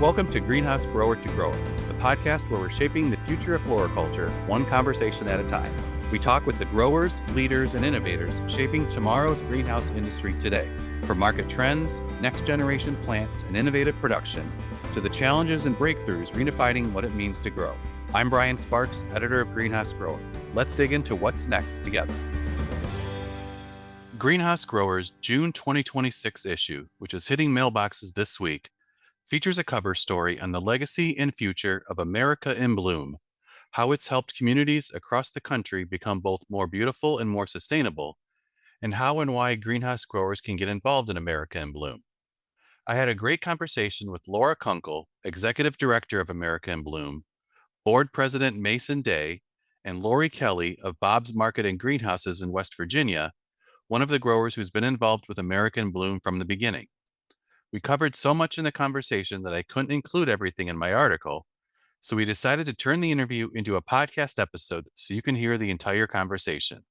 Welcome to Greenhouse Grower to Grower, the podcast where we're shaping the future of floriculture, one conversation at a time. We talk with the growers, leaders, and innovators shaping tomorrow's greenhouse industry today. From market trends, next generation plants, and innovative production, to the challenges and breakthroughs redefining what it means to grow. I'm Brian Sparks, editor of Greenhouse Grower. Let's dig into what's next together. Greenhouse Grower's June 2026 issue, which is hitting mailboxes this week, features a cover story on the legacy and future of America in Bloom, how it's helped communities across the country become both more beautiful and more sustainable, and how and why greenhouse growers can get involved in America in Bloom. I had a great conversation with Laura Kunkle, Executive Director of America in Bloom, Board President Mason Day, and Lori Kelly of Bob's Market and Greenhouses in West Virginia, one of the growers who's been involved with America in Bloom from the beginning. We covered so much in the conversation that I couldn't include everything in my article, so we decided to turn the interview into a podcast episode so you can hear the entire conversation.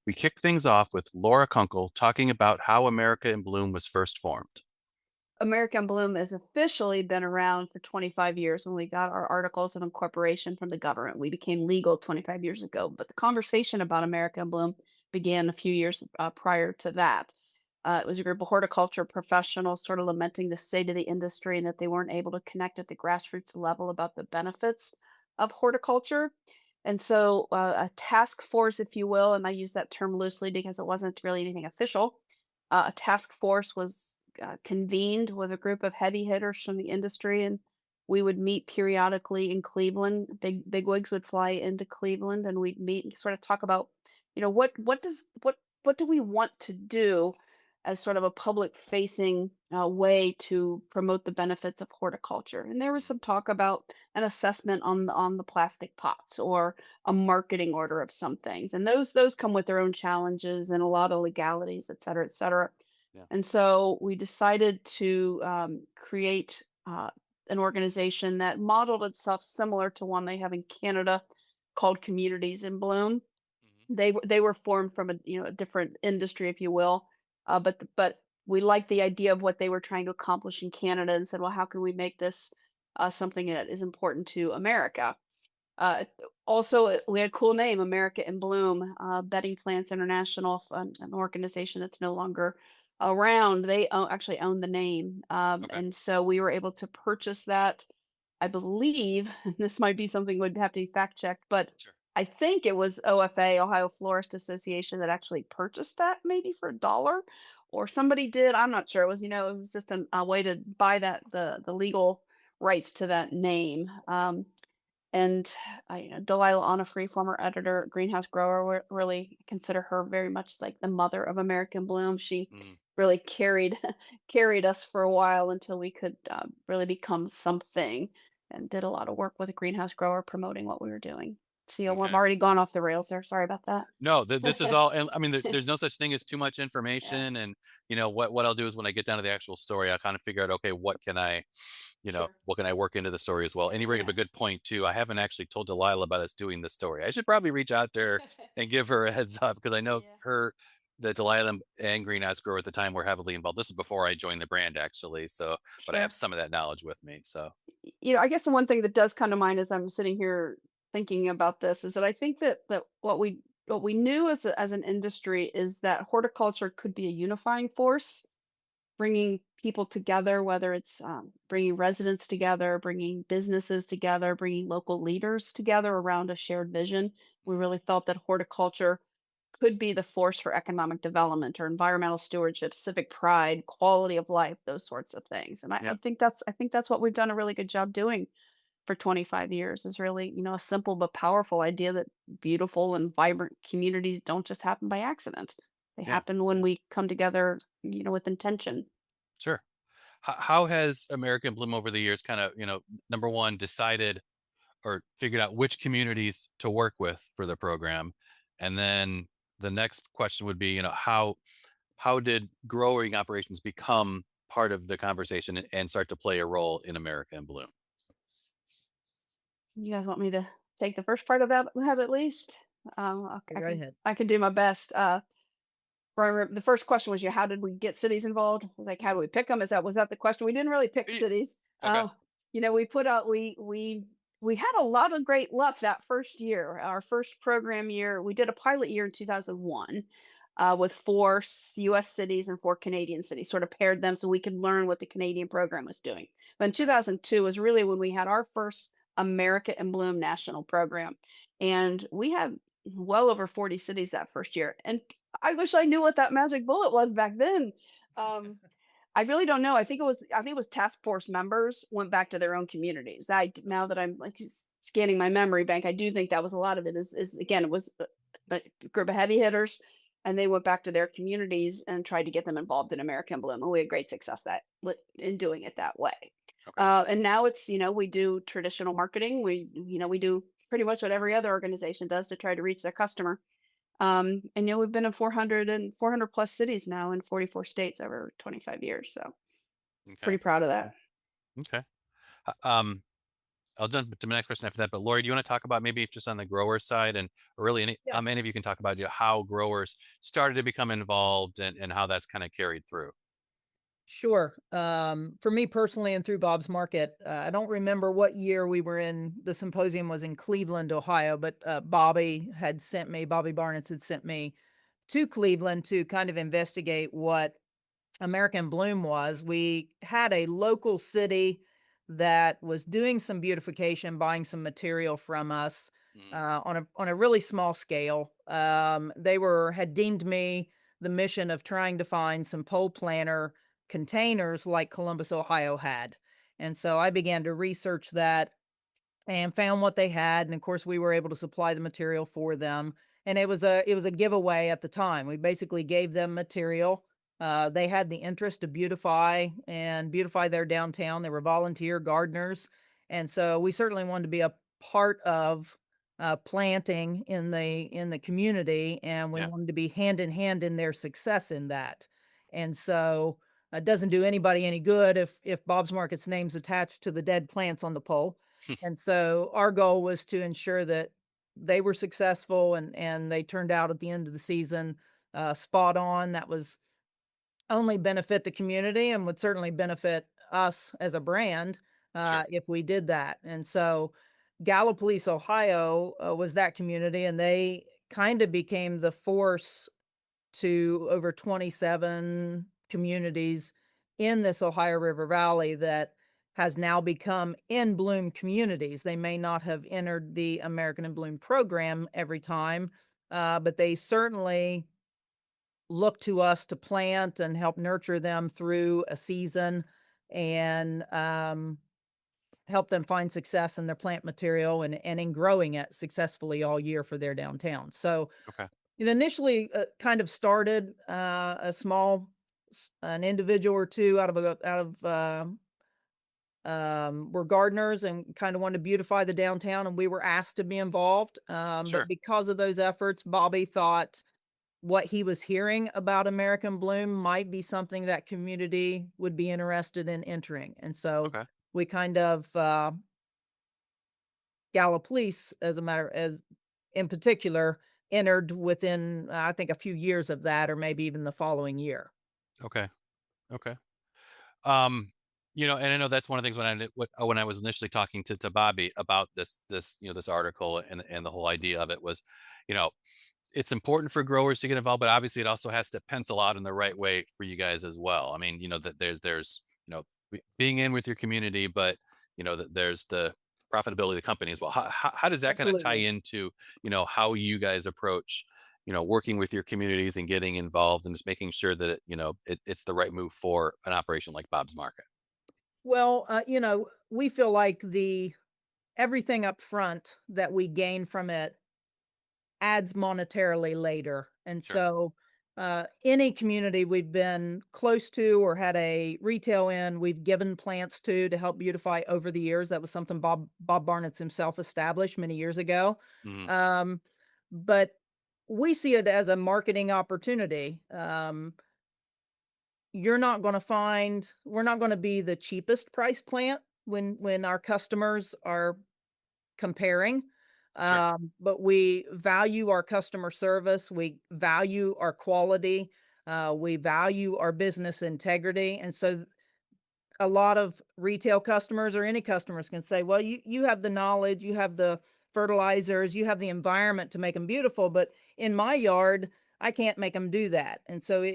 We kick things off with Laura Kunkle talking about how America in Bloom was first formed. American Bloom has officially been around for 25 years when we got our articles of incorporation from the government. We became legal 25 years ago, but the conversation about American Bloom began a few years prior to that. It was a group of horticulture professionals sort of lamenting the state of the industry and that they weren't able to connect at the grassroots level about the benefits of horticulture. And so, a task force, if you will, and I use that term loosely because it wasn't really anything official, a task force was convened with a group of heavy hitters from the industry, and we would meet periodically in Cleveland. Bigwigs would fly into Cleveland, and we'd meet and sort of talk about, what do we want to do as sort of a public facing way to promote the benefits of horticulture. And there was some talk about an assessment on the plastic pots or a marketing order of some things, and those come with their own challenges and a lot of legalities, et cetera, et cetera. Yeah. And so we decided to create an organization that modeled itself similar to one they have in Canada called Communities in Bloom. Mhm. They were formed from a different industry, if you will, but we liked the idea of what they were trying to accomplish in Canada and said, well, how can we make this something that is important to America? Uh, Also, we had a cool name, America in Bloom. Bedding Plants International, an organization that's no longer around. Actually own the name, Okay. and so we were able to purchase that. I believe and this might be something would have to be fact checked, but Sure. I think it was OFA, Ohio Florist Association, that actually purchased that maybe for a dollar, or somebody did. I'm not sure. It was just a way to buy the legal rights to that name. And Delilah Onifree, former editor at Greenhouse Grower, really consider her very much like the mother of American Bloom. She Mm, really carried carried us for a while until we could really become something, and did a lot of work with a Greenhouse Grower promoting what we were doing. See, I've okay. already gone off the rails there. Sorry about that. No, this is all, and I mean, there's no such thing as too much Yeah, information. And what I'll do is when I get down to the actual story, I'll kind of figure out, okay, sure. what can I work into the story as well. And you bring up Yeah. a good point too. I haven't actually told Delilah about us doing this story. I should probably reach out to her and give her a heads up because I know Yeah. the Delilah and Greenhouse Grower at the time were heavily involved. This is before I joined the brand actually, so but I have Sure. some of that knowledge with me. So I guess the one thing that does come to mind as I'm sitting here thinking about this is that I think that what we knew as an industry is that horticulture could be a unifying force, bringing people together, whether it's bringing residents together, bringing businesses together, bringing local leaders together around a shared vision. We really felt that horticulture could be the force for economic development or environmental stewardship, civic pride, quality of life, those sorts of things. And I yeah, think that's what we've done a really good job doing for 25 years, is really, a simple but powerful idea that beautiful and vibrant communities don't just happen by accident. They yeah, happen when yeah, we come together, with intention. sure. How has American Bloom over the years kind of, number one, decided or figured out which communities to work with for the program? And then the next question would be, how did growing operations become part of the conversation and start to play a role in America in Bloom? You guys want me to take the first part of that at least? Yeah, I go can ahead. I can do my best. The first question was, how did we get cities involved? I was like, how do Mhm. we pick them? Was that the question? We didn't really pick Ye- cities. Okay. We put out we had a lot of great luck that first year. Our first program year, we did a pilot year in 2001 with four U.S. cities and four Canadian cities. Sort of paired them so we could learn what the Canadian program was doing. But in 2002 was really when we had our first America in Bloom national program, and we had well over 40 cities that first year. And I wish I knew what that magic bullet was back then. Um, I really don't know. I think it was task force members went back to their own communities. Now that I'm like scanning my memory bank, I do think that was a lot of it is again, it was a group of heavy hitters and they went back to their communities and tried to get them involved in American Bloom. And we had great success in doing it that way. Okay. And now we do traditional marketing. We do pretty much what every other organization does to try to reach their customer. And we've been in 400 plus cities now in 44 states over 25 years. So pretty Okay. proud of that. Okay. Um, I'll jump to my next question after that. But Lori, do you want to talk about maybe if just on the grower side and or really Yeah, any of you can talk about how growers started to become involved and how that's kind of carried through. sure. For me personally and through Bob's Market, I don't remember what year we were in. The symposium was in Cleveland, Ohio, but Bobby Barnett had sent me to Cleveland to kind of investigate what American Bloom was. We had a local city that was doing some beautification, buying some material from us Mm, on a really small scale. They were had deemed me the mission of trying to find some pole planter containers like Columbus, Ohio had, and so I began to research that and found what they had, and of course, we were able to supply the material for them, and it was a giveaway at the time. We basically gave them material. They had the interest to beautify their downtown. They were volunteer gardeners, and so we certainly wanted to be a part of, planting in the community, and we yeah, wanted to be hand in hand in their success in that. And so, it doesn't do anybody any good if Bob's Market's name's attached to the dead plants on the pole. And so our goal was to ensure that they were successful and they turned out at the end of the season, spot on. That was only benefit the community and would certainly benefit us as a brand, sure. if we did that. And so Gallipolis, Ohio, was that community, and they kind of became the force to over 27 communities in this Ohio River Valley that has now become in Bloom communities. They may not have entered the American in Bloom program every time, but they certainly look to us to plant and help nurture them through a season and help them find success in their plant material and in growing it successfully all year for their downtown. So Okay. it initially, kind of started, a small an individual or 2 were gardeners and kinda wanted to beautify the downtown, and we were asked to be involved, but Sure. because of those efforts, Bobby thought what he was hearing about American Bloom might be something that community would be interested in entering, and so Okay. we kind of, Gallipolis, as a matter as in particular, entered within, I think, a few years of that or maybe even the following year. Okay. Okay. Um, and I know that's one of the things when I was initially talking to Bobby about this this article and the whole idea of it was, you know, it's important for growers to get involved, but obviously it also has to pencil out in the right way for you guys as well. I mean, that there's being in with your community, but that there's the profitability of the company as well. How does that kind of tie Absolutely. into how you guys approach working with your communities and getting involved and just making sure that it's the right move for an operation like Bob's Market? Well, we feel like the everything up front that we gain from it adds monetarily later. And Sure. so, any community we've been close to or had a retail in, we've given plants to help beautify over the years. That was something Bob Barnett's himself established many years ago. Mhm. Um, but we see it as a marketing opportunity. We're not gonna be the cheapest price plant when our customers are comparing, Sure. but we value our customer service, we value our quality, we value our business integrity, and so a lot of retail customers or any customers can say, well, you have the knowledge, you have the fertilizers, you have the environment to make them beautiful, but in my yard, I can't make them do that. And so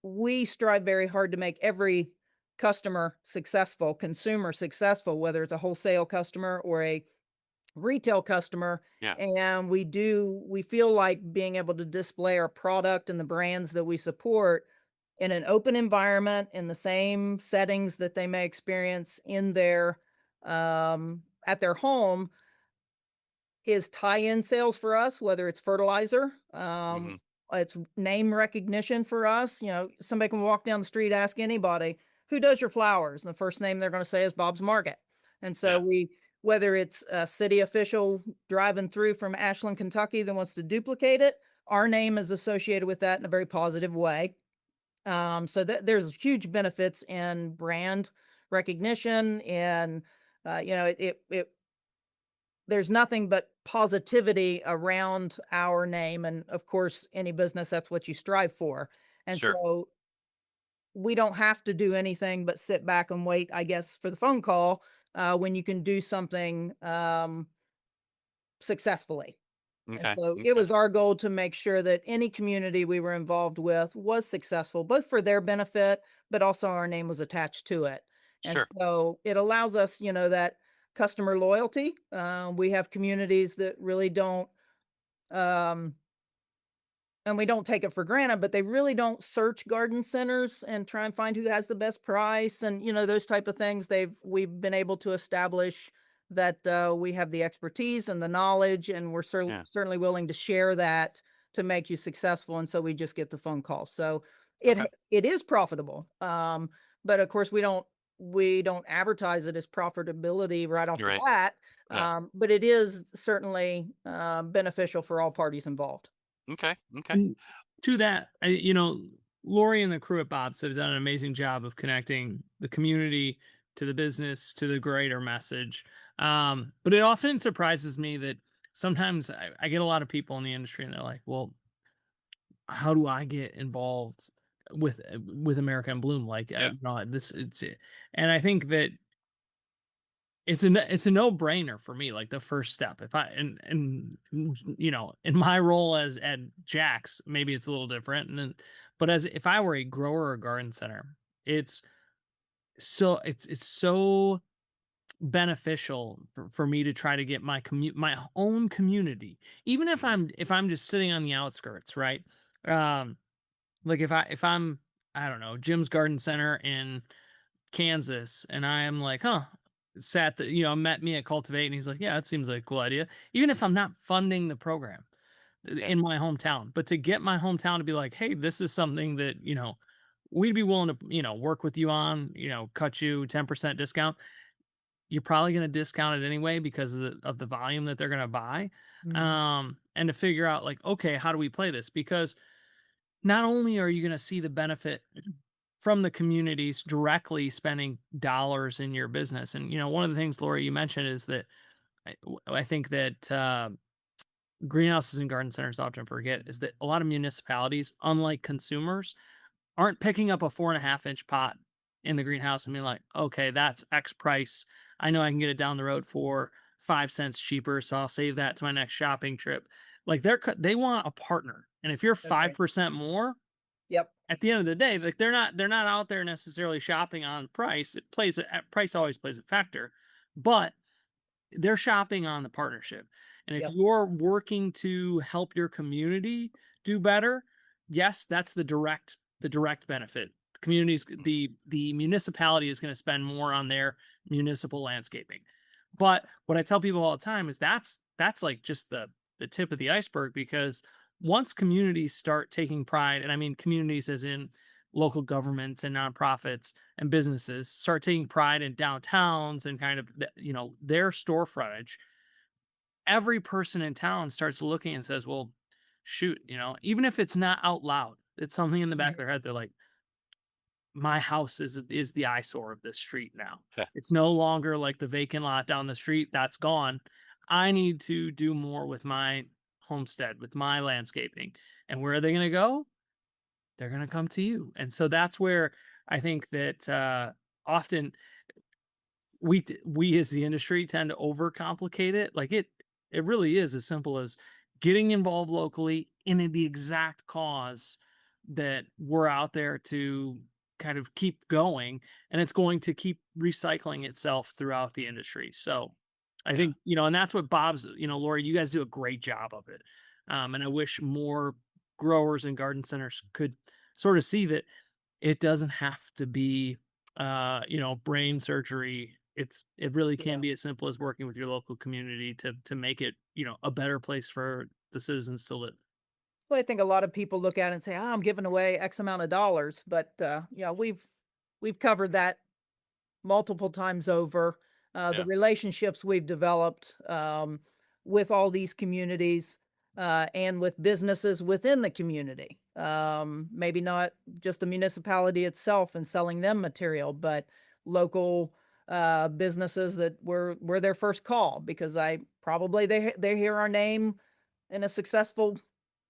we strive very hard to make every customer successful, consumer successful, whether it's a wholesale customer or a retail customer. Yeah. And we feel like being able to display our product and the brands that we support in an open environment in the same settings that they may experience in their at their home is tie-in sales for us, whether it's fertilizer, Hmm. it's name recognition for us. You know, somebody can walk down the street, ask anybody, "Who does your flowers?" And the first name they're gonna say is Bob's Market. And so Yeah. we whether it's a city official driving through from Ashland, Kentucky that wants to duplicate it, our name is associated with that in a very positive way. So there's huge benefits in brand recognition and, it there's nothing but positivity around our name, and, of course, any business, that's what you strive for, and Sure. so we don't have to do anything but sit back and wait, I guess, for the phone call, when you can do something, successfully. And Okay. so it Okay. was our goal to make sure that any community we were involved with was successful, both for their benefit, but also our name was attached to it. And Sure. so it allows us, that customer loyalty. We have communities that really don't, um, and we don't take it for granted, but they really don't search garden centers and try and find who has the best price and, those type of things. We've been able to establish that we have the expertise and the knowledge, and we're Yeah. certainly willing to share that to make you successful. And so we just get the phone call. So Okay. it is profitable, but of course we don't advertise it as profitability right off You're the right. bat. Yeah. But it is certainly beneficial for all parties involved. Okay. Okay. And to that, Lori and the crew at Bob's have done an amazing job of connecting the community to the business to the greater message. But it often surprises me that sometimes I get a lot of people in the industry and they're like, "Well, how do I get involved with America in Bloom?" Like, Yeah. this it's, and I think that it's a no-brainer for me, like, the first step. If I in my role as at Jack's, maybe it's a little different, and then but as if I were a grower or garden center, it's it's so beneficial for me to try to get my own community, even if Hmm. I'm just sitting on the outskirts, right? Um, like, if I'm, I don't know, Jim's Garden Center in Kansas, and I am like, huh, met me at Cultivate, and he's like, yeah, that seems like a cool idea. Even if I'm not funding the program Yeah. in my hometown, but to get my hometown to be like, hey, this is something that, we'd be willing to, work with you on, cut you 10% discount. You're probably going to discount it anyway because of the volume that they're going to buy. Mhm. And to figure out like, okay, how do we play this? Because not only are you going to see the benefit from the communities directly spending dollars in your business. And one of the things, Laura, you mentioned is that I think that greenhouses and garden centers often forget is that a lot of municipalities, unlike consumers, aren't picking up a 4.5-inch pot in the greenhouse and being like, okay, that's X price. I know I can get it down the road for 5 cents cheaper, so I'll save that to my next shopping trip. Like they want a partner, and if you're That's five right. percent more, Yep. at the end of the day, like they're not out there necessarily shopping on price. Price always plays a factor, but they're shopping on the partnership. And if Yep. you're working to help your community do better, yes, that's the direct benefit. The communities Hmm. the municipality is going to spend more on their municipal landscaping. But what I tell people all the time is that's like just the tip of the iceberg, because once communities start taking pride, and I mean communities as in local governments and nonprofits and businesses start taking pride in downtowns and kind of their store frontage, every person in town starts looking and says, well, shoot, even if it's not out loud, it's something in the back of Mhm. their head. They're like, my house is the eyesore of this street now. Yeah. It's no longer like the vacant lot down the street that's gone. I need to do more with my homestead, with my landscaping. And where are they going to go? They're going to come to you. And so that's where I think that often we as the industry tend to overcomplicate it. Like it really is as simple as getting involved locally in the exact cause that we're out there to kind of keep going, and it's going to keep recycling itself throughout the industry. So I Yeah. think, and that's what Bob's, Lori, you guys do a great job of it. And I wish more growers and garden centers could sort of see that it doesn't have to be, brain surgery. It really can Yeah. be as simple as working with your local community to make it, a better place for the citizens to live. Well, I think a lot of people look at it and say, "Oh, I'm giving away X amount of dollars," but, yeah, we've covered that multiple times over. The Yeah. relationships we've developed with all these communities and with businesses within the community. Maybe not just the municipality itself and selling them material, but local businesses that were their first call because I probably they hear our name in a successful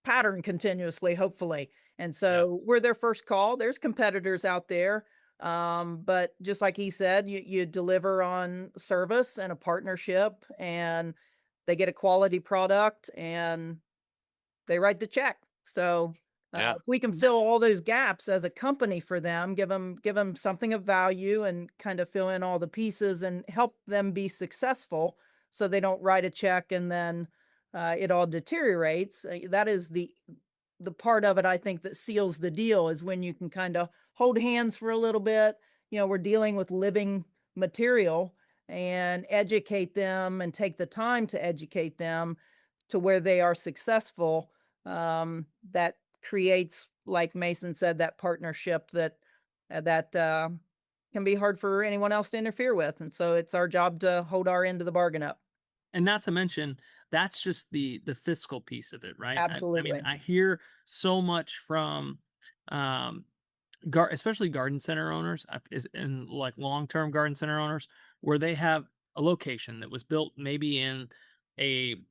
pattern continuously, hopefully. And Yeah. so we're their first call. There's competitors out there, but just like he said, you deliver on service and a partnership, and they get a quality product, and they write the check. So, Yeah. if we can fill all those gaps as a company for them, give them something of value and kind of fill in all the pieces and help them be successful so they don't write a check and then, it all deteriorates. That is the part of it I think that seals the deal is when you can kinda hold hands for a little bit. We're dealing with living material and educate them and take the time to educate them to where they are successful. That creates, like Mason said, that partnership that can be hard for anyone else to interfere with, and so it's our job to hold our end of the bargain up. And not to mention, that's just the fiscal piece of it, right? I mean, Absolutely. I hear so much from, um, especially garden center owners, and like long-term garden center owners, where they have a location that was built maybe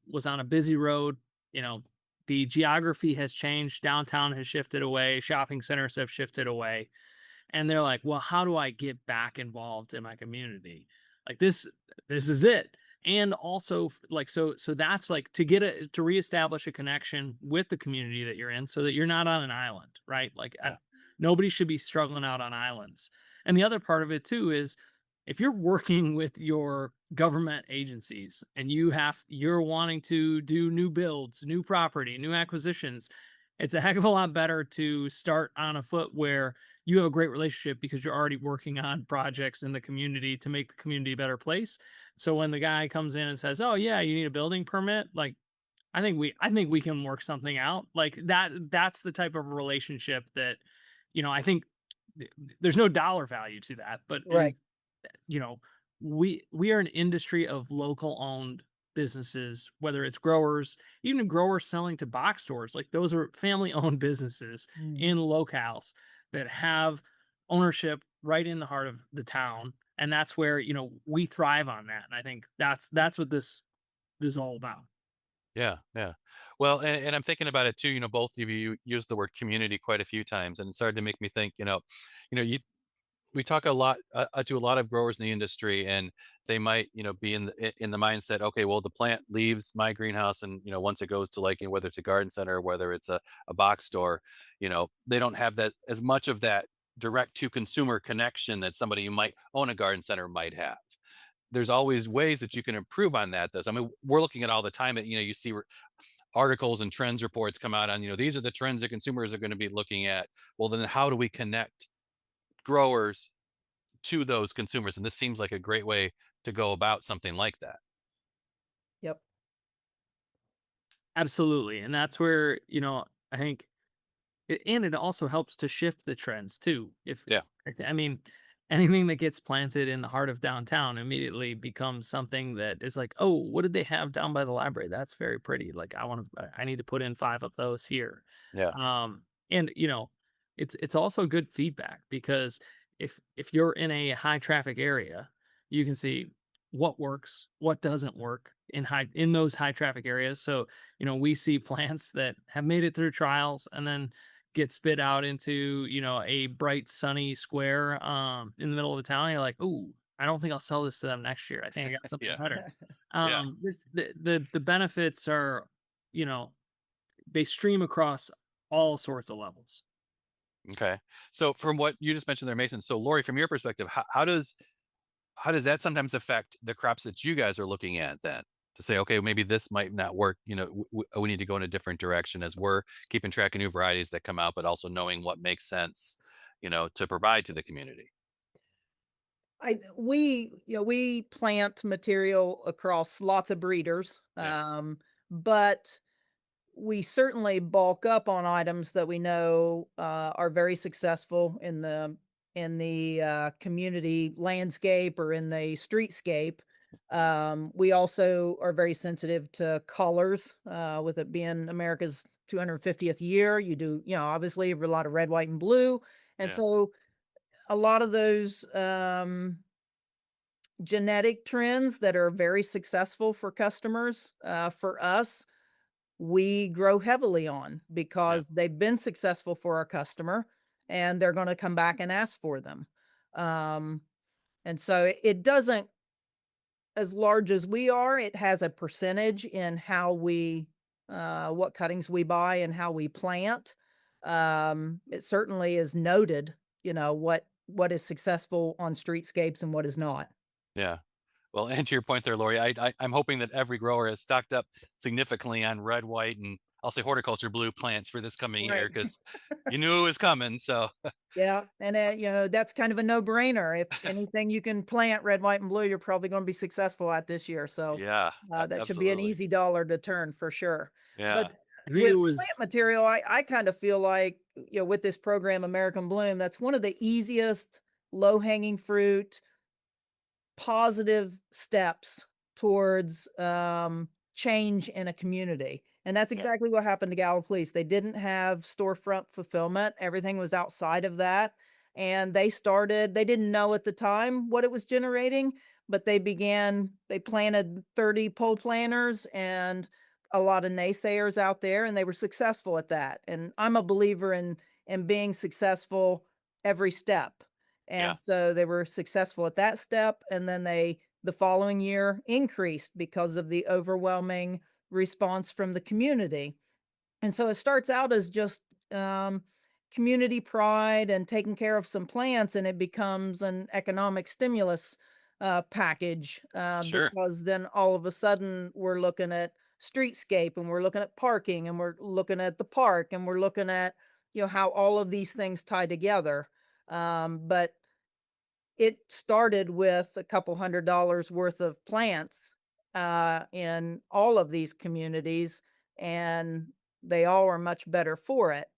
was on a busy road. You know, the geography has changed, downtown has shifted away, shopping centers have shifted away, and they're like, "Well, how do I get back involved in my community?" Like this is it. And also so that's like to reestablish a connection with the community that you're in so that you're not on an island, right? Like Yeah. nobody should be struggling out on islands. And the other part of it too is if you're working with your government agencies and you're wanting to do new builds, new property, new acquisitions, it's a heck of a lot better to start on a foot where you have a great relationship because you're already working on projects in the community to make the community a better place. So when the guy comes in and says, "Oh yeah, you need a building permit," like I think we can work something out. Like that's the type of relationship that, I think there's no dollar value to that, but it is, Right. you know, we are an industry of local owned businesses, whether it's growers, even growers selling to box stores, like those are family owned businesses Mhm. in locales that have ownership right in the heart of the town. And that's where, we thrive on that. And I think that's what this is all about. Yeah. Yeah. Well, and I'm thinking about it too. Both of you used the word community quite a few times, and it started to make me think. You we talk a lot to a lot of growers in the industry, and they might be in the mindset, okay, well, the plant leaves my greenhouse, and once it goes to, like, whether it's a garden center or whether it's a box store, they don't have that as much of that direct to consumer connection that somebody who might own a garden center might have. There's always ways that you can improve on that, though. So, I mean, we're looking at all the time that you see articles and trends reports come out on, these are the trends that consumers are going to be looking at. Well, then how do we connect growers to those consumers? And this seems like a great way to go about something like that. Yep. Absolutely. And that's where, I think and it also helps to shift the trends too. Yeah. I mean, anything that gets planted in the heart of downtown immediately becomes something that is like, oh, what did they have down by the library? That's very pretty. Like I need to put in 5 of those here. Yeah. And it's also good feedback because if you're in a high traffic area, you can see what works, what doesn't work in those high traffic areas. So, we see plants that have made it through trials and then get spit out into, a bright sunny square in the middle of the town. You're like, "Ooh, I don't think I'll sell this to them next year. I think I got something Yeah. better." Yeah. The benefits are, you know, they stream across all sorts of levels. Okay. So from what you just mentioned there, Mason. So Lori, from your perspective, how does that sometimes affect the crops that you guys are looking at then? To say, okay, maybe this might not work. We need to go in a different direction as we're keeping track of new varieties that come out, but also knowing what makes sense, to provide to the community. We plant material across lots of breeders, Yeah. but we certainly bulk up on items that we know are very successful in the community landscape or in the streetscape. We also are very sensitive to colors, with it being America's 250th year. You do, obviously a lot of red, white, and blue, and Yeah. so a lot of those genetic trends that are very successful for customers, for us, we grow heavily on Yeah. because they've been successful for our customer and they're going to come back and ask for them. Um, and so it doesn't, as large as we are, it has a percentage in how what cuttings we buy and how we plant. It certainly is noted, what is successful on streetscapes and what is not. Yeah. Well, and to your point there, Lori, I'm hoping that every grower has stocked up significantly on red, white, and I'll say horticulture blue plants for this coming year Right. because you knew it was coming. So Yeah, and, that's kind of a no-brainer. If anything you can plant red, white, and blue, you're probably gonna be successful at this year, so, yeah, that should be an absolutely. easy dollar to turn for sure. Yeah. But I think it with was plant material, I kind of feel like, with this program, American Bloom, that's one of the easiest low-hanging fruit positive steps towards change in a community. And that's Yeah. exactly what happened to Gallup Police. They didn't have storefront fulfillment, everything was outside of that. And they didn't know at the time what it was generating, but they planted 30 pole planters and a lot of naysayers out there, and they were successful at that. And I'm a believer in being successful every step. Yeah. And so they were successful at that step, and then the following year increased because of the overwhelming response from the community. And so it starts out as just community pride and taking care of some plants, and it becomes an economic stimulus package, Sure. because then all of a sudden we're looking at streetscape and we're looking at parking and we're looking at the park and we're looking at how all of these things tie together. But it started with a couple $100 worth of plants, in all of these communities, and they all are much better for it.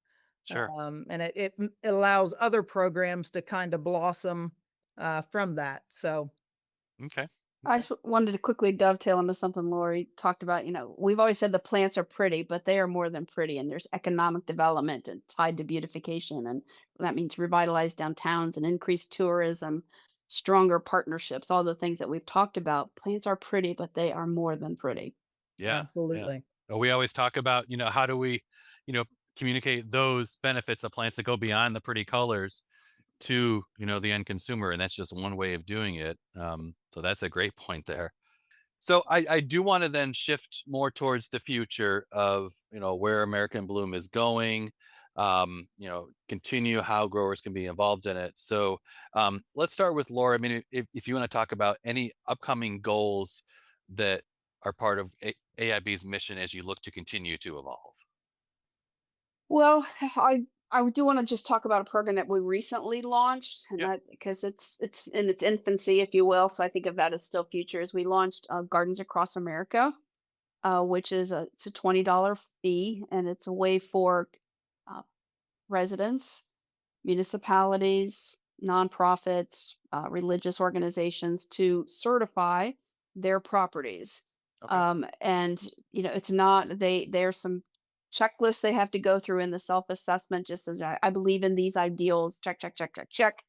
Sure. And it allows other programs to kind of blossom, from that. So, Okay. I Okay. just wanted to quickly dovetail into something Lori talked about. We've always said the plants are pretty, but they are more than pretty. And there's economic development and tied to beautification. And that means revitalized downtowns and increased tourism, stronger partnerships, all the things that we've talked about. Plants are pretty, but they are more than pretty. Yeah. Yeah. absolutely. We always talk about, how do we, you know, communicate those benefits of plants that go beyond the pretty colors to, the end consumer. And that's just one way of doing it. So that's a great point there. So I do want to then shift more towards the future of, where American Bloom is going, continue how growers can be involved in it. So let's start with Laura. I mean, if you want to talk about any upcoming goals that are part of AIB's mission as you look to continue to evolve. Well, I do want to just talk about a program that we recently launched, and Yeah. that because it's in its infancy, if you will. So I think of that as still futures. We launched Gardens Across America, which is it's a $20 fee, and it's a way for uh, residents, municipalities, nonprofits, religious organizations to certify their properties. Okay. And it's not there's some checklists they have to go through in the self-assessment, just as I believe in these ideals, check, check, check, check, check.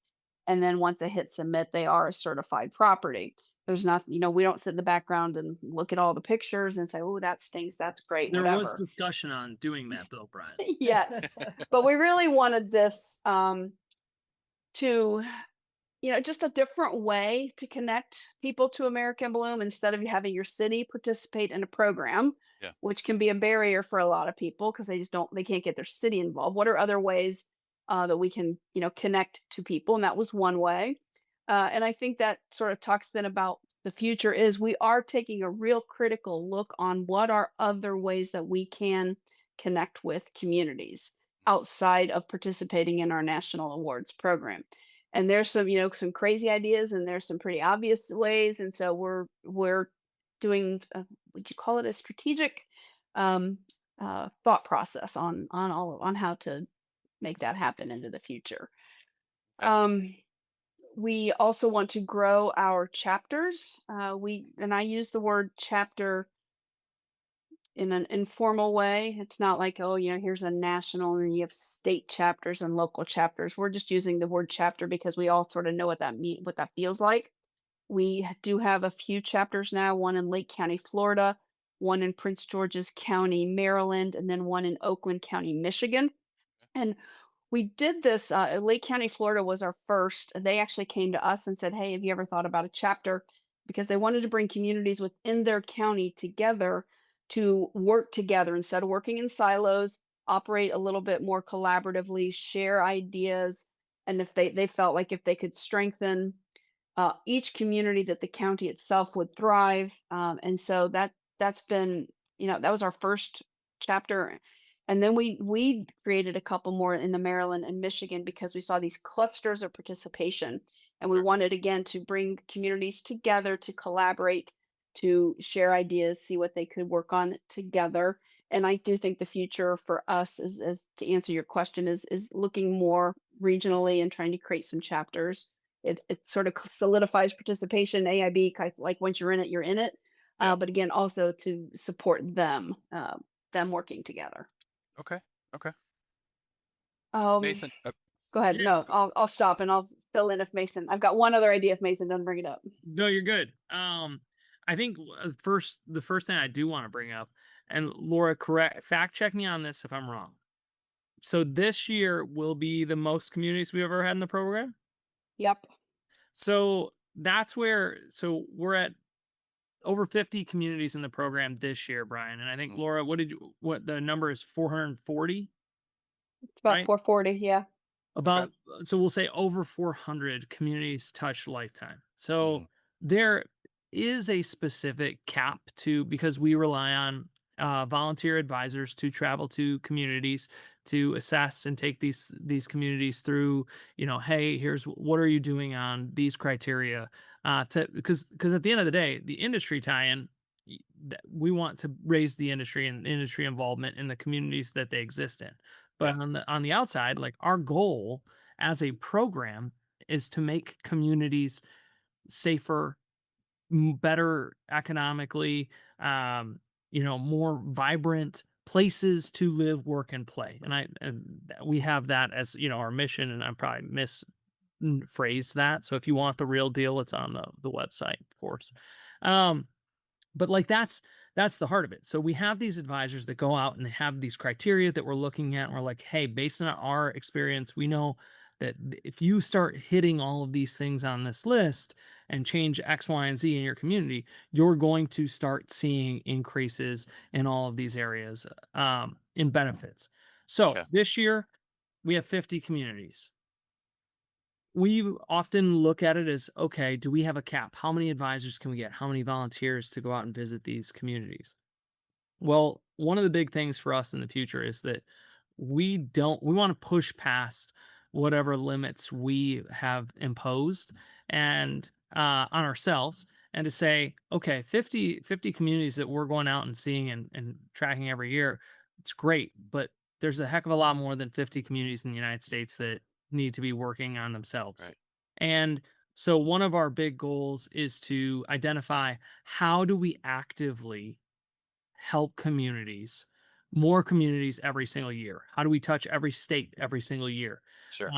And then once they hit submit, they are a certified property. There's not, we don't sit in the background and look at all the pictures and say, "Oh, that stinks. That's great." There was Whatever. discussion on doing that though, Brian. Yes, but we really wanted this to just a different way to connect people to American Bloom instead of having your city participate in a program, Yeah. which can be a barrier for a lot of people because they can't get their city involved. What are other ways that we can, connect to people? And that was one way. And I think that sort of talks then about the future is we are taking a real critical look on what are other ways that we can connect with communities outside of participating in our national awards program. And there's some, some crazy ideas and there's some pretty obvious ways. And so we're doing, would you call it a strategic um, thought process on how to make that happen into the future. Okay. We also want to grow our chapters. And I use the word chapter in an informal way. It's not like, oh, here's a national and you have state chapters and local chapters. We're just using the word chapter because we all sort of know what that feels like. Do have a few chapters now, one in Lake County, Florida, one in Prince George's County, Maryland, and then one in Oakland County, Michigan. And we did this, Lake County, Florida was our first. They actually came to us and said, "Hey, have you ever thought about a chapter?" Because they wanted to bring communities within their county together to work together instead of working in silos, operate a little bit more collaboratively, share ideas. And if they felt like if they could strengthen each community that the county itself would thrive. And so that's been, that was our first chapter. And then we created a couple more in the Maryland and Michigan because we saw these clusters of participation. And we Sure. wanted again to bring communities together to collaborate, to share ideas, see what they could work on together. And I do think the future for us is to answer your question is looking more regionally and trying to create some chapters. It sort of solidifies participation, AIB, like once you're in it, you're in it. Yeah. But again, also to support them working together. Okay. Okay. Um, Mason. Go ahead. Yeah. No, I'll stop and I'll fill in if Mason. I've got one other idea if Mason doesn't bring it up. No, you're good. I think the first thing I do want to bring up, and Laura, correct, fact check me on this if I'm wrong. So this year will be the most communities we've ever had in the program. Yep. So that's so we're at over 50 communities in the program this year, Brian. And I think Mhm. Laura, what the number is 440, It's about right? 440. Yeah. Okay. About so we'll say over 400 communities touched lifetime. So Mhm. there is a specific cap to because we rely on volunteer advisors to travel to communities to assess and take these communities through. Hey, here's what are you doing on these criteria? Because at the end of the day, the industry tie-in. We want to raise the industry and industry involvement in the communities that they exist in. Yeah. But on the outside, like our goal as a program is to make communities safer, better economically, more vibrant places to live, work, and play. And we have that as our mission. And I probably misphrased that. So if you want the real deal, it's on the website, of course. Um, but like that's the heart of it. So we have these advisors that go out and they have these criteria that we're looking at and we're like, hey, based on our experience, we know that if you start hitting all of these things on this list and change X, Y, and Z in your community, you're going to start seeing increases in all of these areas, in benefits. So Okay. this year we have 50 communities. We often look at it as, okay, do we have a cap? How many advisors can we get? How many volunteers to go out and visit these communities? Well, one of the big things for us in the future is that we want to push past whatever limits we have imposed and on ourselves and to say, okay, 50 communities that we're going out and seeing and tracking every year, it's great, but there's a heck of a lot more than 50 communities in the United States that need to be working on themselves. Right. And so one of our big goals is to identify how do we actively help more communities every single year? How do we touch every state every single year? Sure.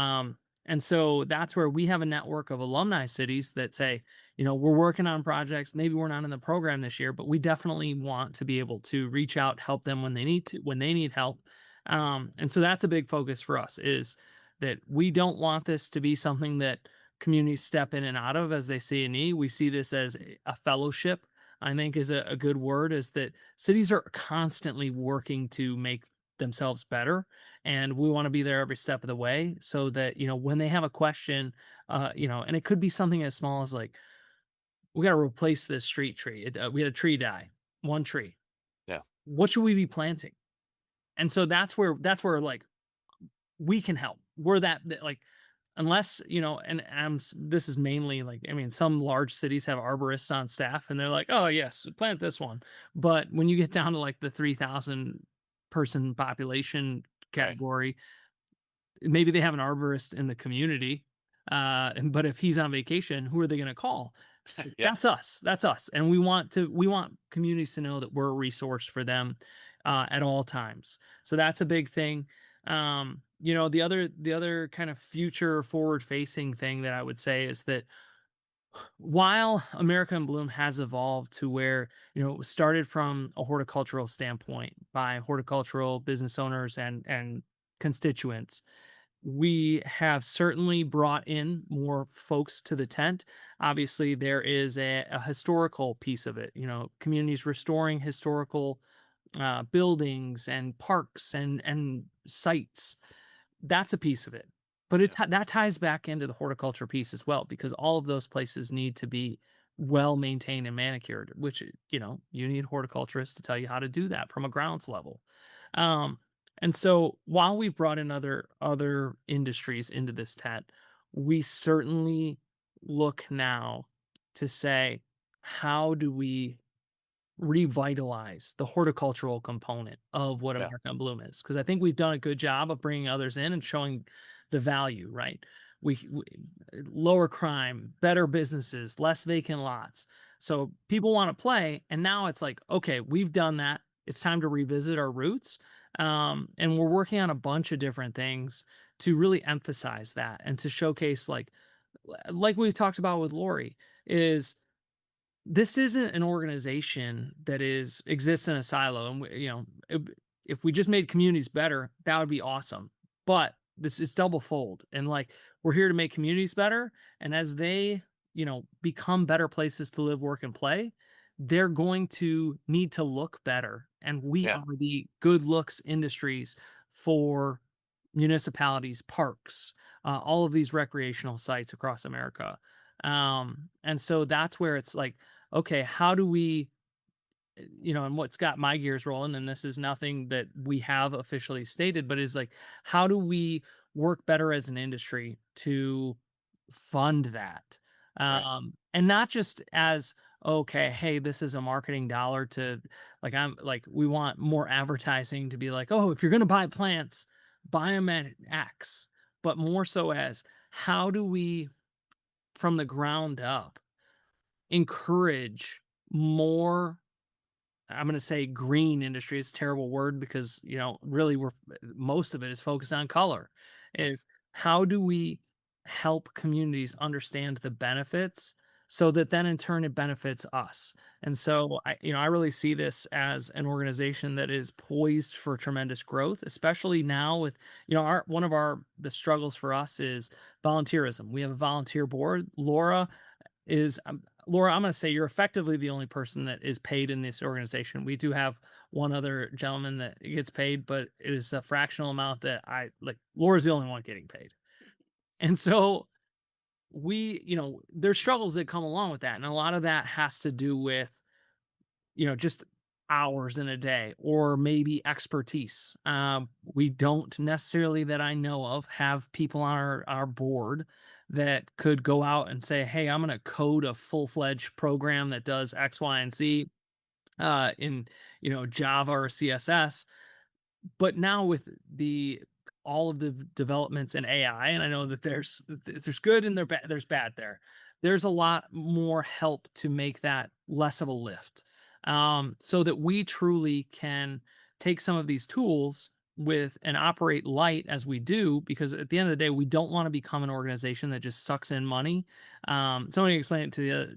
And so that's where we have a network of alumni cities that say, we're working on projects. Maybe we're not in the program this year, but we definitely want to be able to reach out, help them when they need help. And so that's a big focus for us is that we don't want this to be something that communities step in and out of as they see a need. We see this as a fellowship, I think is a good word, is that cities are constantly working to make themselves better, and we want to be there every step of the way so that when they have a question, and it could be something as small as like, we got to replace this street tree. We had a tree die, one tree. Yeah. What should we be planting? And so that's where like we can help. We're like, unless this is mainly like, I mean, some large cities have arborists on staff and they're like, oh yes, plant this one. But when you get down to like the 3,000 person population Right. category, maybe they have an arborist in the community, but if he's on vacation, who are they going to call? Yeah. That's us, and we want communities to know that we're a resource for them at all times. So that's a big thing. The other kind of future forward facing thing that I would say is that while America in Bloom has evolved to where, it was started from a horticultural standpoint by horticultural business owners and constituents, we have certainly brought in more folks to the tent. Obviously, there is a historical piece of it, communities restoring historical buildings and parks and sites. That's a piece of it. But Yeah. that ties back into the horticulture piece as well, because all of those places need to be well maintained and manicured, which, you need horticulturists to tell you how to do that from a grounds level. Um, and so while we've brought in other industries into this tent, we certainly look now to say, how do we revitalize the horticultural component of what Yeah. America in Bloom is? Because I think we've done a good job of bringing others in and showing the value, right? We lower crime, better businesses, less vacant lots. So people want to play, and now it's like, okay, we've done that. It's time to revisit our roots, and we're working on a bunch of different things to really emphasize that and to showcase, like we talked about with Lori, is this isn't an organization that exists in a silo, and if we just made communities better, that would be awesome. But this is double fold, and like, we're here to make communities better, and as they become better places to live, work, and play, they're going to need to look better, and we Yeah. are the good looks industries for municipalities, parks, all of these recreational sites across America. And so that's where it's like, okay, how do we, and what's got my gears rolling, and this is nothing that we have officially stated, but is like, how do we work better as an industry to fund that? Right. And not just as, okay, hey, this is a marketing dollar to, like, I'm like, we want more advertising to be like, oh, if you're going to buy plants, buy them at X, but more so as, how do we, from the ground up, encourage more, I'm going to say green industry is a terrible word because, really most of it is focused on color. Is how do we help communities understand the benefits so that then in turn it benefits us? And Right. so I really see this as an organization that is poised for tremendous growth, especially now with, one of the struggles for us is volunteerism. We have a volunteer board. Laura, I'm going to say you're effectively the only person that is paid in this organization. We do have one other gentleman that gets paid, but it is a fractional amount that I like. Laura's the only one getting paid. And so there's struggles that come along with that. And a lot of that has to do with, just hours in a day or maybe expertise. We don't necessarily, that I know of, have people on our board that could go out and say, hey, I'm going to code a full-fledged program that does X, Y, and Z in, Java or CSS. But now with all of the developments in AI, and I know that there's good and there's bad there. There's a lot more help to make that less of a lift, so that we truly can take some of these tools with and operate light as we do, because at the end of the day, we don't want to become an organization that just sucks in money. Somebody explained it to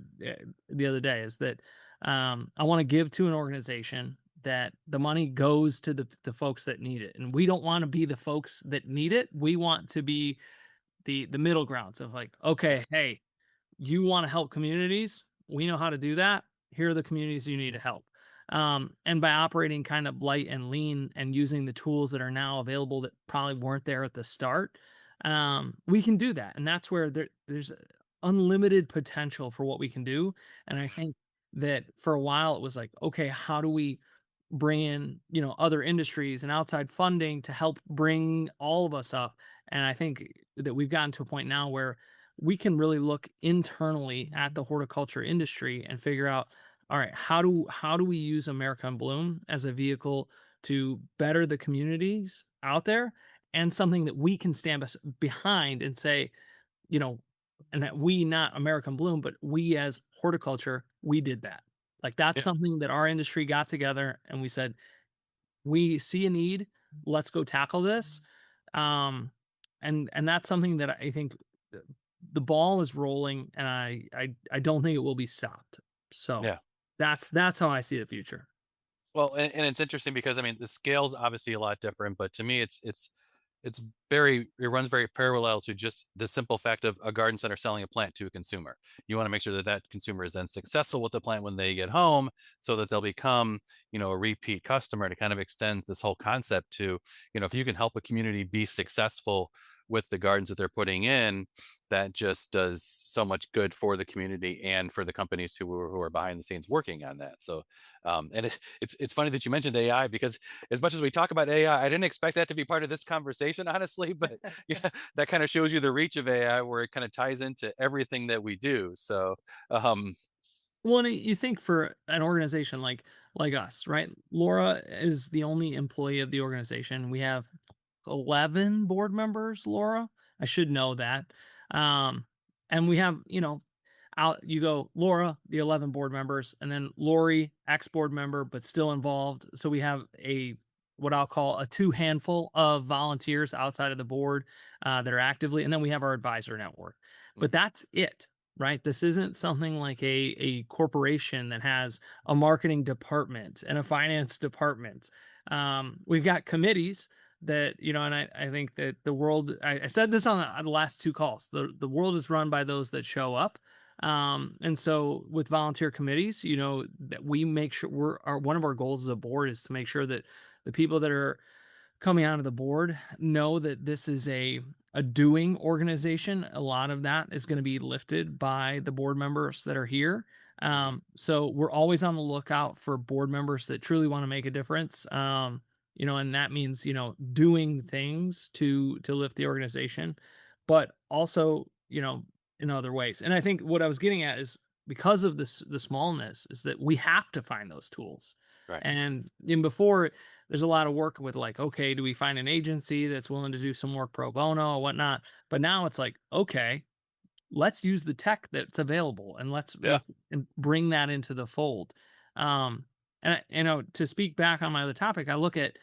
the other day is that I want to give to an organization that the money goes to the folks that need it, and we don't want to be the folks that need it. We want to be the middle grounds of like, Yeah. okay, hey, you want to help communities? We know how to do that. Here are the communities you need to help. And by operating kind of light and lean and using the tools that are now available that probably weren't there at the start, we can do that. And that's where there's unlimited potential for what we can do. And I think that for a while it was like, okay, how do we bring in, other industries and outside funding to help bring all of us up? And I think that we've gotten to a point now where we can really look internally at the horticulture industry and figure out, all right, how do we use America in Bloom as a vehicle to better the communities out there, and something that we can stand behind and say, you know, and that we, not American Bloom, but we as horticulture, we did that. Like that's Yeah. something that our industry got together and we said, we see a need, let's go tackle this. Um, and that's something that I think the ball is rolling, and I don't think it will be stopped. So Yeah. that's how I see the future. Well, and it's interesting because I mean the scale's obviously a lot different, but to me it's very it runs very parallel to just the simple fact of a garden center selling a plant to a consumer. You want to make sure that that consumer is then successful with the plant when they get home, so that they'll become a repeat customer. And it kind of extends this whole concept to if you can help a community be successful with the gardens that they're putting in, that just does so much good for the community and for the companies who are behind the scenes working on that. So and it's funny that you mentioned AI, because as much as we talk about AI, I didn't expect that to be part of this conversation, honestly. But yeah, that kind of shows you the reach of AI, where it kind of ties into everything that we do. So um, Well, and you think for an organization like us, right? Laura is the only employee of the organization. We have 11 board members, Laura. I should know that. Um, and we have, out you go, Laura, the 11 board members, and then Lori, ex board member, but still involved. So we have a what I'll call a two handful of volunteers outside of the board that are actively, and then we have our advisor network. But mhm, that's it, right? This isn't something like a corporation that has a marketing department and a finance department. We've got committees that and I think that the world, I said this on the last two calls, the world is run by those that show up. And so with volunteer committees, that we make sure one of our goals as a board is to make sure that the people that are coming onto the board know that this is a doing organization. A lot of that is going to be lifted by the board members that are here. mhm, So we're always on the lookout for board members that truly want to make a difference. And that means, doing things to lift the organization, but also, in other ways. And I think what I was getting at is, because of the smallness, is that we have to find those tools. right. And in before, there's a lot of work with like, okay, do we find an agency that's willing to do some work pro bono or whatnot? But now it's like, okay, let's use the tech that's available, and Yeah. let's bring that into the fold. And to speak back on my other topic, I look at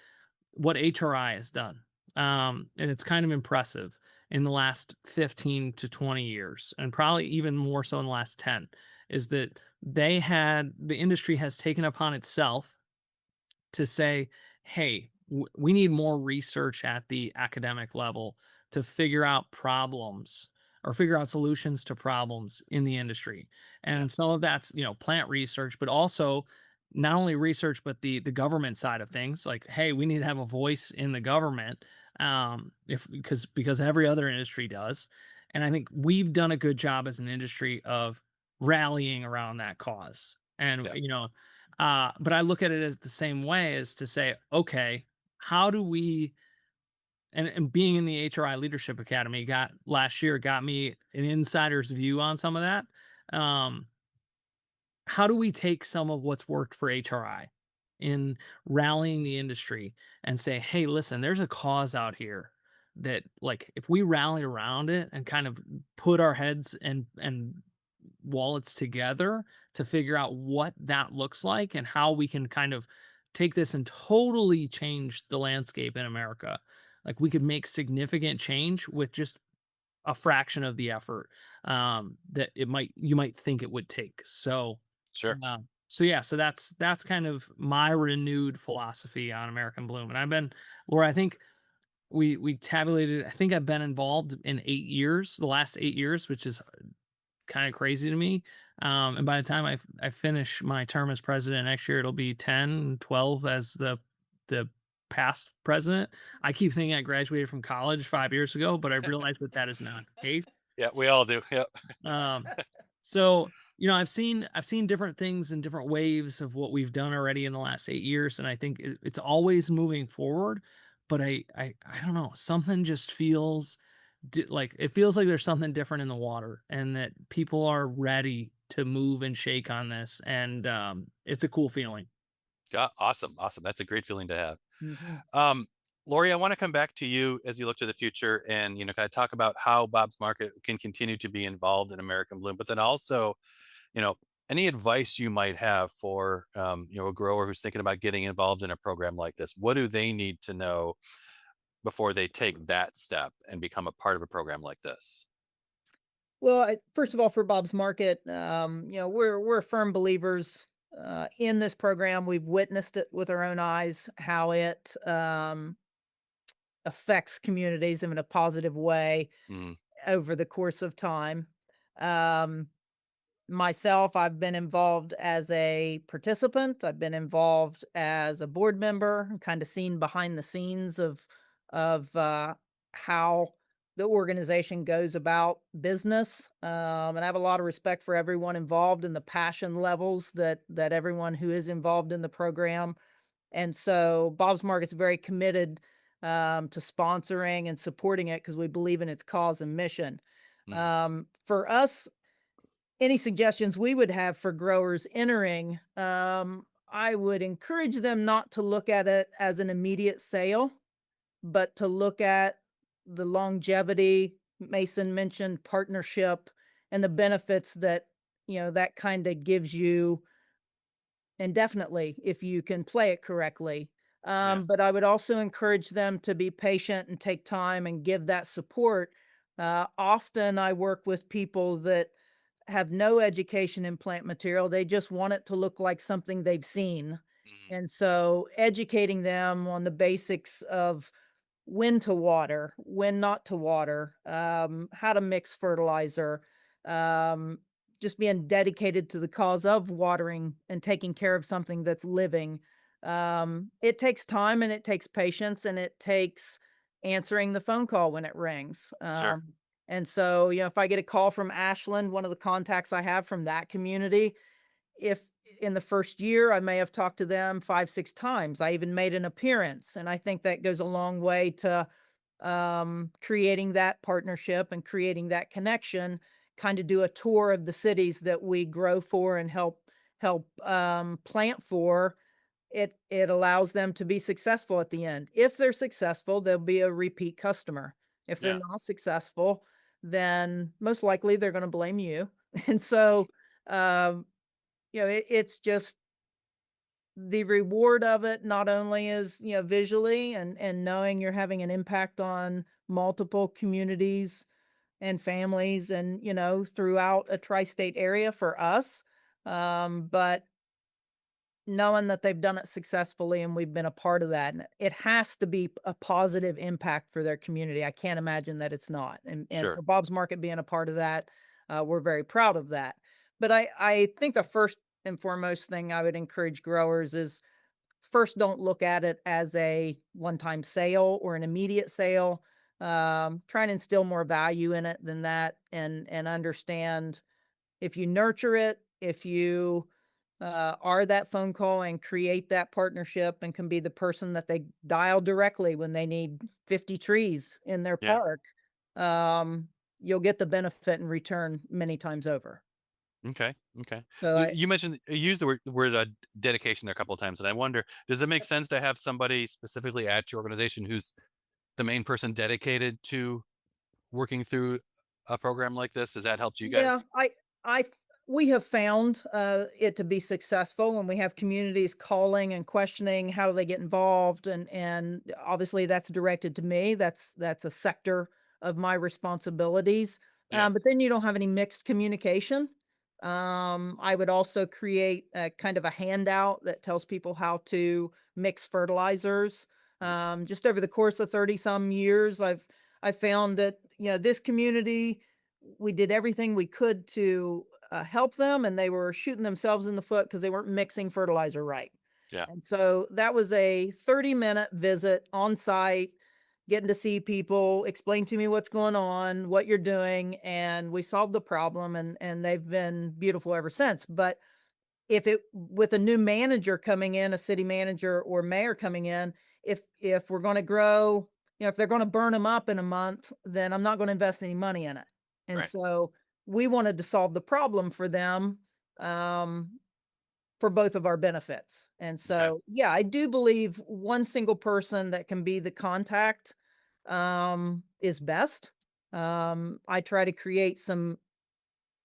what HRI has done. And it's kind of impressive in the last 15 to 20 years, and probably even more so in the last 10, is that the industry has taken upon itself to say, hey, we need more research at the academic level to figure out problems or figure out solutions to problems in the industry. Yeah. And some of that's, plant research, but also not only research, but the government side of things. Like, hey, we need to have a voice in the government, if because every other industry does. And I think we've done a good job as an industry of rallying around that cause. And Yeah. but I look at it as the same way, as to say, okay, how do we, and being in the HRI Leadership Academy got last year got me an insider's view on some of that. Um, how do we take some of what's worked for HRI in rallying the industry and say, hey, listen, there's a cause out here that, like, if we rally around it and kind of put our heads and wallets together to figure out what that looks like and how we can kind of take this and totally change the landscape in America. Like we could make significant change with just a fraction of the effort that you might think it would take. Sure. So yeah, so that's kind of my renewed philosophy on American Bloom. And I've been, Laura, I think we tabulated. I think I've been involved in 8 years, the last 8 years, which is kind of crazy to me. And by the time I finish my term as president next year, it'll be 10, 12 as the past president. I keep thinking I graduated from college 5 years ago, but I realized that that is not the case. Yeah, we all do. Yep. Um, I've seen different things in different waves of what we've done already in the last 8 years, and I think it's always moving forward. But I don't know, something just feels like it feels like there's something different in the water, and that people are ready to move and shake on this, and it's a cool feeling. Yeah, awesome. Awesome. That's a great feeling to have. Mhm. Lori, I want to come back to you as you look to the future and, kind of talk about how Bob's Market can continue to be involved in American Bloom, but then also, you know, any advice you might have for, a grower who's thinking about getting involved in a program like this. What do they need to know before they take that step and become a part of a program like this? Well, first of all, for Bob's Market, we're firm believers in this program. We've witnessed it with our own eyes how it affects communities in a positive way Mm, over the course of time. Um, Myself, I've been involved as a participant. I've been involved as a board member, kind of seen behind the scenes of how the organization goes about business. And I have a lot of respect for everyone involved and the passion levels that everyone who is involved in the program. And so Bob's Market's very committed to sponsoring and supporting it because we believe in its cause and mission. mhm. For us, any suggestions we would have for growers entering, I would encourage them not to look at it as an immediate sale, but to look at the longevity. Mason mentioned partnership and the benefits that, that kind of gives you indefinitely if you can play it correctly. Yeah. But I would also encourage them to be patient and take time and give that support. Often I work with people that have no education in plant material. They just want it to look like something they've seen. Mhm. And so educating them on the basics of when to water, when not to water, how to mix fertilizer, um, just being dedicated to the cause of watering and taking care of something that's living. It takes time and it takes patience and it takes answering the phone call when it rings. Sure. And so, if I get a call from Ashland, one of the contacts I have from that community, if in the first year I may have talked to them 5, 6 times, I even made an appearance, and I think that goes a long way to creating that partnership and creating that connection. Kind of do a tour of the cities that we grow for and help plant for. It allows them to be successful at the end. If they're successful, they'll be a repeat customer. If they're Yeah. not successful, then most likely they're going to blame you. And so, um, it's just the reward of it not only is, visually and knowing you're having an impact on multiple communities and families and, throughout a tri-state area for us, but knowing that they've done it successfully and we've been a part of that, and it has to be a positive impact for their community. I can't imagine that it's not. And Sure. for Bob's Market being a part of that, we're very proud of that. But I think the first and foremost thing I would encourage growers is first, don't look at it as a one-time sale or an immediate sale. Try and instill more value in it than that, and understand if you nurture it, if you are that phone call and create that partnership and can be the person that they dial directly when they need 50 trees in their Yeah. park, um, you'll get the benefit in return many times over. Okay. Okay. So You mentioned you used the word dedication there a couple of times, and I wonder, does it make sense to have somebody specifically at your organization who's the main person dedicated to working through a program like this? Has that helped you yeah, guys? I we have found it to be successful when we have communities calling and questioning how do they get involved, and obviously that's directed to me. That's a sector of my responsibilities. Yeah. But then you don't have any mixed communication. I would also create a kind of a handout that tells people how to mix fertilizers. Just over the course of 30 some years, I found that, this community, we did everything we could to help them, and they were shooting themselves in the foot because they weren't mixing fertilizer right. Yeah. And so that was a 30-minute visit on site, getting to see people, explain to me what's going on, what you're doing, and we solved the problem, and they've been beautiful ever since. But if it with a new manager coming in, a city manager or mayor coming in, if we're gonna grow, if they're gonna burn them up in a month, then I'm not gonna invest any money in it. And Right. so we wanted to solve the problem for them, um, for both of our benefits. And Okay. so, yeah, I do believe one single person that can be the contact, is best. I try to create some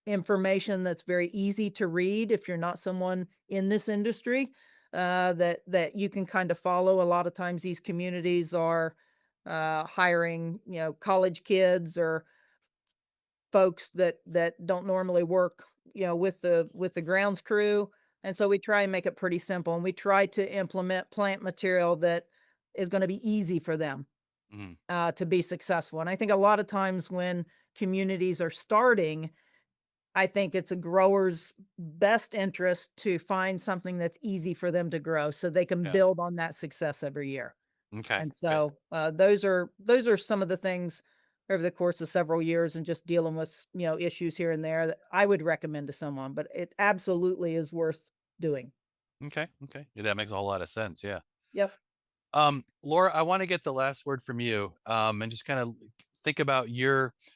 information that's very easy to read if you're not someone in this industry, that you can kind of follow. A lot of times these communities are hiring, college kids or folks that don't normally work, with the grounds crew. And so we try and make it pretty simple, and we try to implement plant material that is going to be easy for them Mhm. to be successful. And I think a lot of times when communities are starting, I think it's a grower's best interest to find something that's easy for them to grow so they can Yeah. build on that success every year. Okay. And Okay. so, those are some of the things over the course of several years and just dealing with, issues here and there that I would recommend to someone, but it absolutely is worth doing. Okay. Okay. Yeah, that makes a whole lot of sense. Yeah. Yep. Laura, I want to get the last word from you, and just kind of think about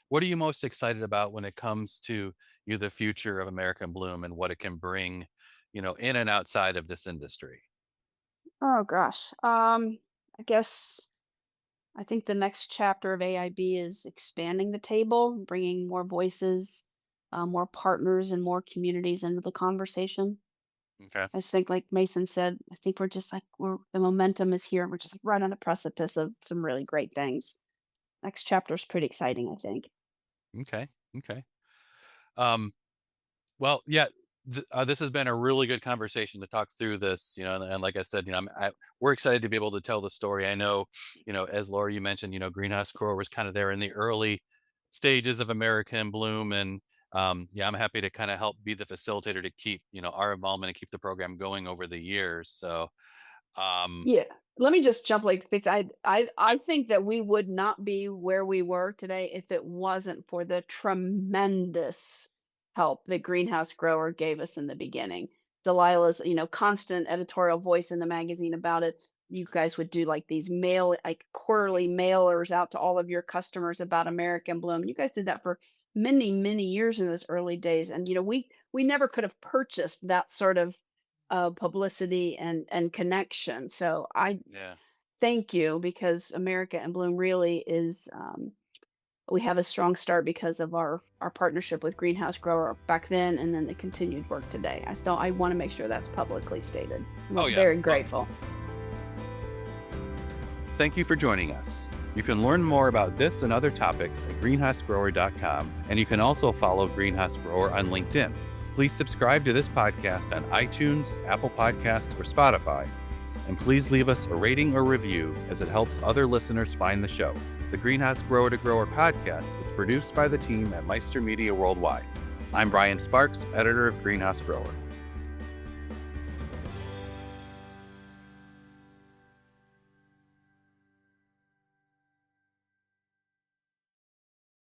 what are you most excited about when it comes to the future of American Bloom and what it can bring, in and outside of this industry. Oh gosh. I guess I think the next chapter of AIB is expanding the table, bringing more voices, more partners, and more communities into the conversation. Okay. I just think, like Mason said, I think we're just like the momentum is here. We're just like, right on the precipice of some really great things. Next chapter is pretty exciting, I think. Okay. Okay. Um, Well, yeah, this has been a really good conversation to talk through this, and like I said, we're excited to be able to tell the story. I know, as Laura, you mentioned, Greenhouse Grower was kind of there in the early stages of American Bloom. And yeah, I'm happy to kind of help be the facilitator to keep, our involvement and keep the program going over the years. So, um, Yeah. Let me just jump like this. I yeah, think that we would not be where we were today if it wasn't for the tremendous help that Greenhouse Grower gave us in the beginning. Delilah's, constant editorial voice in the magazine about it. You guys would do like these like quarterly mailers out to all of your customers about American Bloom. You guys did that for many, many years in those early days. And we never could have purchased that sort of publicity and connection. So I yeah. thank you because America and Bloom really is. We have a strong start because of our partnership with Greenhouse Grower back then, and then the continued work today. I want to make sure that's publicly stated. Oh We're yeah. very Well, grateful. thank you for joining us. You can learn more about this and other topics at greenhousegrower.com, and you can also follow Greenhouse Grower on LinkedIn. Please subscribe to this podcast on iTunes, Apple Podcasts, or Spotify, and please leave us a rating or review as it helps other listeners find the show. The Greenhouse Grower to Grower podcast is produced by the team at Meister Media Worldwide. I'm Brian Sparks, editor of Greenhouse Grower.